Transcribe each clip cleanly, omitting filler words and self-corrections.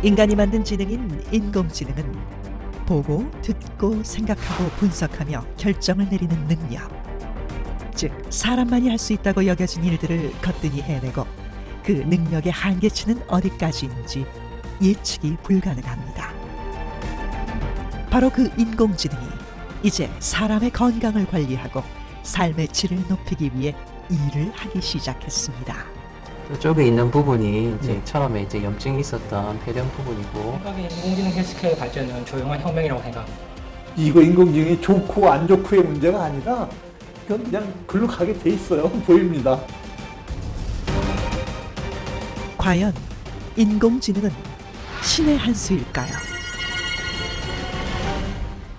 인간이 만든 지능인 인공지능은 보고, 듣고, 생각하고 분석하며 결정을 내리는 능력, 즉 사람만이 할 수 있다고 여겨진 일들을 거뜬히 해내고 그 능력의 한계치는 어디까지인지 예측이 불가능합니다. 바로 그 인공지능이 이제 사람의 건강을 관리하고 삶의 질을 높이기 위해 일을 하기 시작했습니다. 저쪽에 있는 부분이 이제 처음에 이제 염증이 있었던 폐렴 부분이고, 생각에 인공지능 헬스케어의 발전은 조용한 혁명이라고 생각합니다. 이거 인공지능이 좋고 안 좋고의 문제가 아니라 그냥 글로 가게 돼 있어요. 보입니다. 과연 인공지능은 신의 한 수일까요?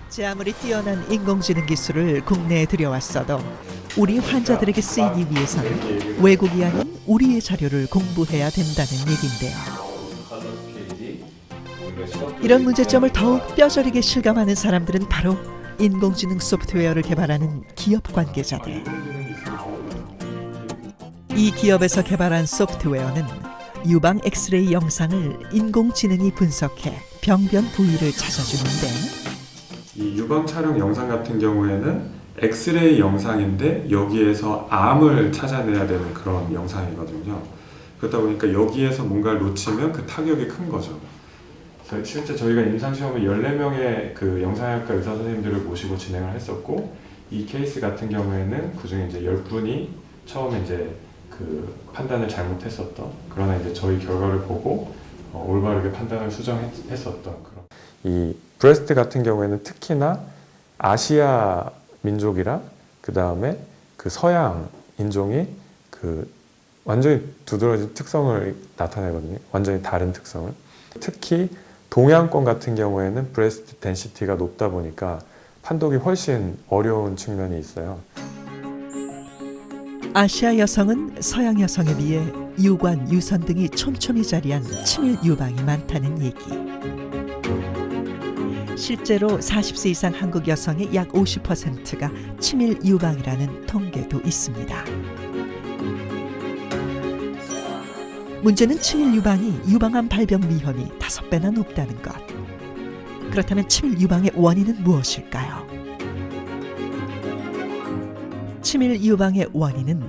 제 아무리 뛰어난 인공지능 기술을 국내에 들여왔어도 우리 환자들에게 쓰이기 위해서는 외국이 아닌 우리의 자료를 공부해야 된다는 얘긴데요. 이런 문제점을 더욱 뼈저리게 실감하는 사람들은 바로 인공지능 소프트웨어를 개발하는 기업 관계자들. 이 기업에서 개발한 소프트웨어는 유방 엑스레이 영상을 인공지능이 분석해 병변 부위를 찾아주는데, 이 유방 촬영 영상 같은 경우에는 엑스레이 영상인데 여기에서 암을 찾아내야 되는 그런 영상이거든요. 그러다 보니까 여기에서 뭔가를 놓치면 그 타격이 큰 거죠. 실제 저희가 임상시험을 14명의 그 영상학과 의사 선생님들을 모시고 진행을 했었고, 이 케이스 같은 경우에는 그 중에 이제 10분이 처음에 이제 그 판단을 잘못했었던, 그러나 이제 저희 결과를 보고 올바르게 판단을 수정했었던 그런. 이 브레스트 같은 경우에는 특히나 아시아 민족이랑 그 다음에 그 서양 인종이 그 완전히 두드러진 특성을 나타내거든요. 완전히 다른 특성을. 특히 동양권 같은 경우에는 브레스트 덴시티가 높다 보니까 판독이 훨씬 어려운 측면이 있어요. 아시아 여성은 서양 여성에 비해 유관, 유선 등이 촘촘히 자리한 치밀 유방이 많다는 얘기. 실제로 40세 이상 한국 여성의 약 50%가 치밀 유방이라는 통계도 있습니다. 문제는 치밀 유방이 유방암 발병 위험이 5배나 높다는 것. 그렇다면 치밀 유방의 원인은 무엇일까요? 치밀 유방의 원인은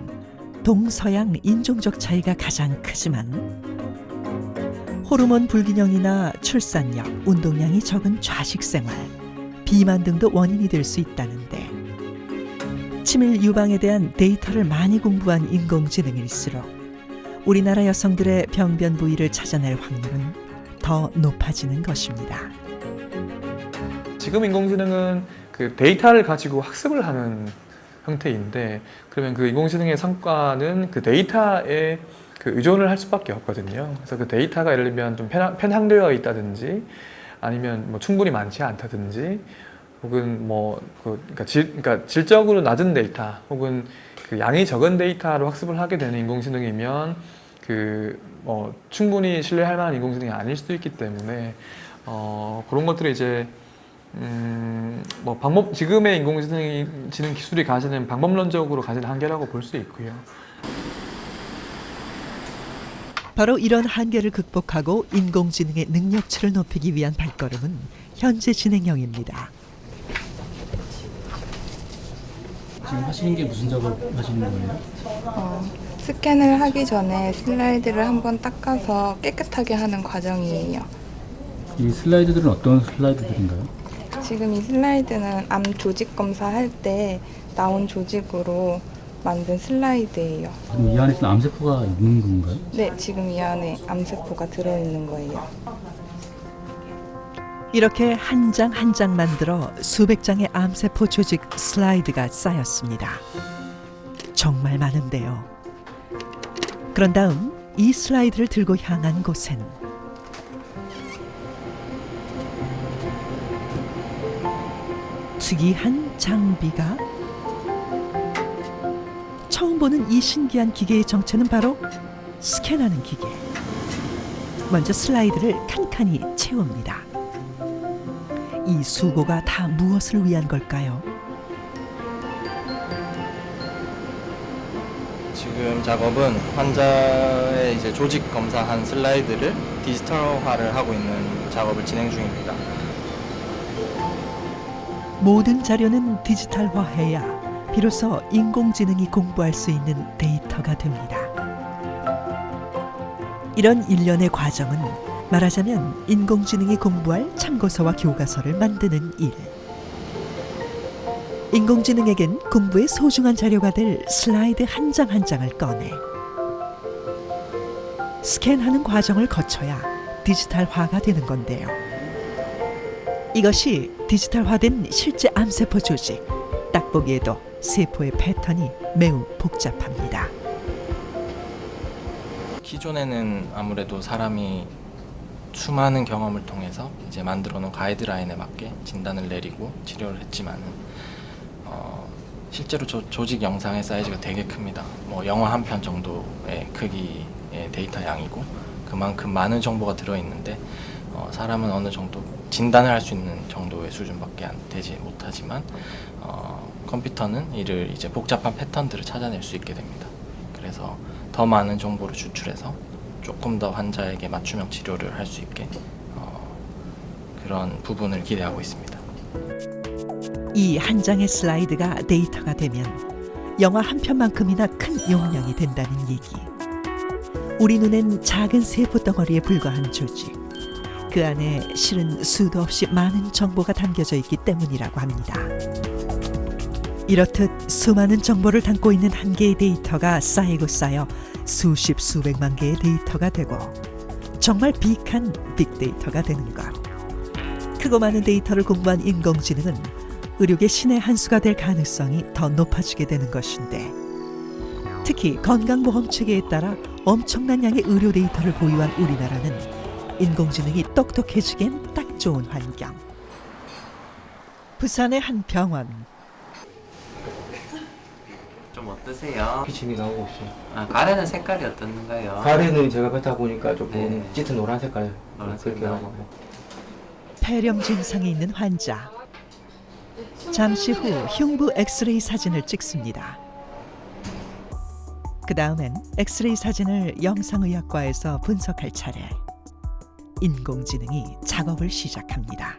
동서양 인종적 차이가 가장 크지만 호르몬 불균형이나 출산력, 운동량이 적은 좌식 생활, 비만 등도 원인이 될 수 있다는데, 치밀 유방에 대한 데이터를 많이 공부한 인공지능일수록 우리나라 여성들의 병변 부위를 찾아낼 확률은 더 높아지는 것입니다. 지금 인공지능은 그 데이터를 가지고 학습을 하는 형태인데, 그러면 그 인공지능의 성과는 그 데이터에 그 의존을 할 수밖에 없거든요. 그래서 그 데이터가 예를 들면 좀 편향되어 있다든지, 아니면 뭐 충분히 많지 않다든지, 혹은 뭐 그러니까 질적으로 낮은 데이터, 혹은 그 양이 적은 데이터로 학습을 하게 되는 인공지능이면 그 충분히 신뢰할 만한 인공지능이 아닐 수도 있기 때문에 그런 것들이 이제 지금의 인공지능 기술이 가지는 방법론적으로 가지는 한계라고 볼 수 있고요. 바로 이런 한계를 극복하고 인공지능의 능력치를 높이기 위한 발걸음은 현재 진행형입니다. 지금 하시는 게 무슨 작업 하시는 거예요? 스캔을 하기 전에 슬라이드를 한번 닦아서 깨끗하게 하는 과정이에요. 이 슬라이드들은 어떤 슬라이드들인가요? 지금 이 슬라이드는 암 조직 검사할 때 나온 조직으로 만든 슬라이드예요. 그럼 이 안에서 암세포가 있는 건가요? 네, 지금 이 안에 암세포가 들어있는 거예요. 이렇게 한 장 한 장 만들어 수백 장의 암세포 조직 슬라이드가 쌓였습니다. 정말 많은데요. 그런 다음 이 슬라이드를 들고 향한 곳엔 특이한 장비가. 처음 보는 이 신기한 기계의 정체는 바로 스캔하는 기계. 먼저 슬라이드를 칸칸이 채웁니다. 이 수고가 다 무엇을 위한 걸까요? 지금 작업은 환자의 이제 조직 검사한 슬라이드를 디지털화를 하고 있는 작업을 진행 중입니다. 모든 자료는 디지털화해야 비로소 인공지능이 공부할 수 있는 데이터가 됩니다. 이런 일련의 과정은 말하자면 인공지능이 공부할 참고서와 교과서를 만드는 일. 인공지능에겐 공부의 소중한 자료가 될 슬라이드 한 장 한 장을 꺼내 스캔하는 과정을 거쳐야 디지털화가 되는 건데요. 이것이 디지털화된 실제 암세포 조직. 딱 보기에도 세포의 패턴이 매우 복잡합니다. 기존에는 아무래도 사람이 수많은 경험을 통해서 이제 만들어 놓은 가이드라인에 맞게 진단을 내리고 치료를 했지만은 실제로 조직 영상의 사이즈가 되게 큽니다. 뭐 영화 한 편 정도의 크기의 데이터 양이고 그만큼 많은 정보가 들어있는데 사람은 어느 정도 진단을 할 수 있는 정도의 수준밖에 되지 못하지만 컴퓨터는 이를 이제 복잡한 패턴들을 찾아낼 수 있게 됩니다. 그래서 더 많은 정보를 추출해서 조금 더 환자에게 맞춤형 치료를 할 수 있게 그런 부분을 기대하고 있습니다. 이 한 장의 슬라이드가 데이터가 되면 영화 한 편만큼이나 큰 용량이 된다는 얘기. 우리 눈엔 작은 세포 덩어리에 불과한 조직. 그 안에 실은 수도 없이 많은 정보가 담겨져 있기 때문이라고 합니다. 이렇듯 수많은 정보를 담고 있는 한 개의 데이터가 쌓이고 쌓여 수십 수백만 개의 데이터가 되고 정말 빅한 빅데이터가 되는 것. 크고 많은 데이터를 공부한 인공지능은 의료계 신의 한 수가 될 가능성이 더 높아지게 되는 것인데, 특히 건강보험 체계에 따라 엄청난 양의 의료 데이터를 보유한 우리나라는 인공지능이 똑똑해지기엔 딱 좋은 환경. 부산의 한 병원. 좀 어떠세요? 기침이 나오고 있어요. 아, 가래는 색깔이 어떻는가요? 가래는 제가 뱉다 보니까 조금 네. 짙은 노란 색깔. 노란색 그렇게 나오고. 하고. 폐렴 증상이 있는 환자. 잠시 후 흉부 엑스레이 사진을 찍습니다. 그 다음엔 엑스레이 사진을 영상의학과에서 분석할 차례. 인공지능이 작업을 시작합니다.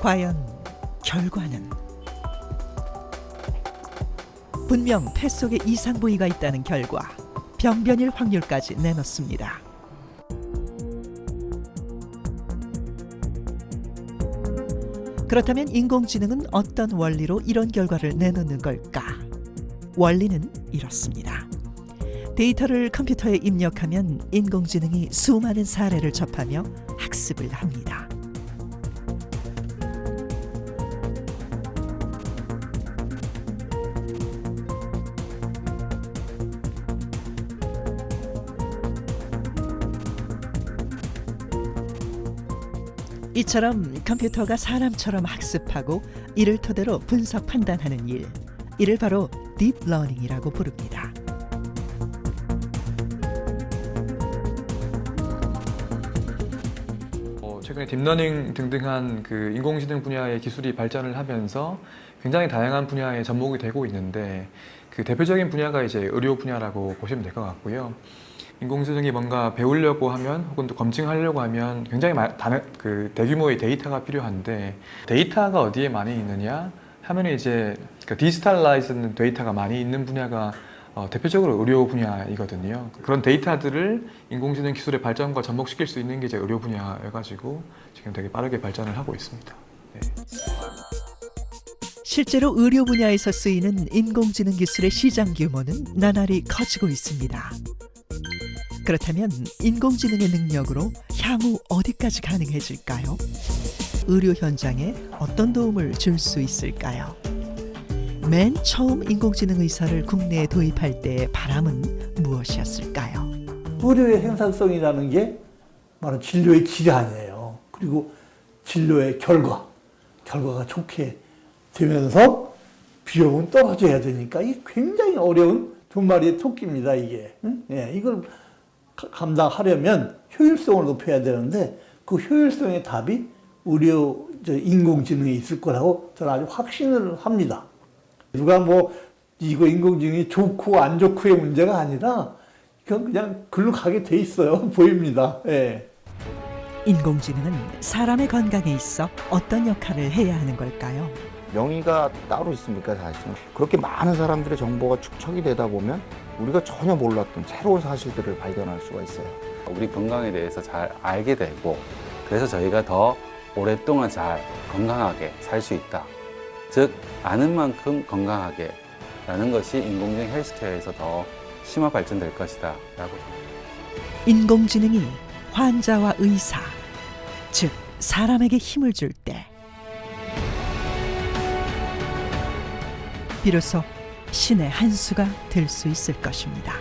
과연 결과는? 분명 폐 속에 이상 부위가 있다는 결과, 병변일 확률까지 내놓습니다. 그렇다면 인공지능은 어떤 원리로 이런 결과를 내놓는 걸까? 원리는 이렇습니다. 데이터를 컴퓨터에 입력하면 인공지능이 수많은 사례를 접하며 학습을 합니다. 이처럼 컴퓨터가 사람처럼 학습하고 이를 토대로 분석 판단하는 일, 이를 바로 딥러닝이라고 부릅니다. 최근에 딥러닝 등등한 그 인공지능 분야의 기술이 발전을 하면서 굉장히 다양한 분야에 접목이 되고 있는데, 그 대표적인 분야가 이제 의료 분야라고 보시면 될 것 같고요. 인공지능이 뭔가 배우려고 하면 혹은 또 검증하려고 하면 굉장히 대규모의 데이터가 필요한데, 데이터가 어디에 많이 있느냐 하면 이제 그 디지털라이즈된 데이터가 많이 있는 분야가 대표적으로 의료 분야이거든요. 그런 데이터들을 인공지능 기술의 발전과 접목시킬 수 있는 게 이제 의료 분야여가지고 지금 되게 빠르게 발전을 하고 있습니다. 네. 실제로 의료 분야에서 쓰이는 인공지능 기술의 시장 규모는 나날이 커지고 있습니다. 그렇다면 인공지능의 능력으로 향후 어디까지 가능해질까요? 의료 현장에 어떤 도움을 줄 수 있을까요? 맨 처음 인공지능 의사를 국내에 도입할 때의 바람은 무엇이었을까요? 의료의 생산성이라는 게 바로 진료의 질 아니에요. 그리고 진료의 결과가 좋게 되면서 비용은 떨어져야 되니까 이게 굉장히 어려운 두 마리의 토끼입니다, 이게. 예, 이걸 감당하려면 효율성을 높여야 되는데 그 효율성의 답이 의료 저 인공지능이 있을 거라고 저는 아주 확신을 합니다. 누가 뭐 이거 인공지능이 좋고 안 좋고의 문제가 아니라 이건 그냥 글로 가게 돼 있어요. 보입니다. 예. 인공지능은 사람의 건강에 있어 어떤 역할을 해야 하는 걸까요? 명의가 따로 있습니까? 사실은 그렇게 많은 사람들의 정보가 축적이 되다 보면 우리가 전혀 몰랐던 새로운 사실들을 발견할 수가 있어요. 우리 건강에 대해서 잘 알게 되고 그래서 저희가 더 오랫동안 잘 건강하게 살 수 있다. 즉 아는 만큼 건강하게 라는 것이 인공지능 헬스케어에서 더 심화 발전될 것이다 라고 인공지능이 환자와 의사, 즉 사람에게 힘을 줄 때 비로소 신의 한 수가 될 수 있을 것입니다.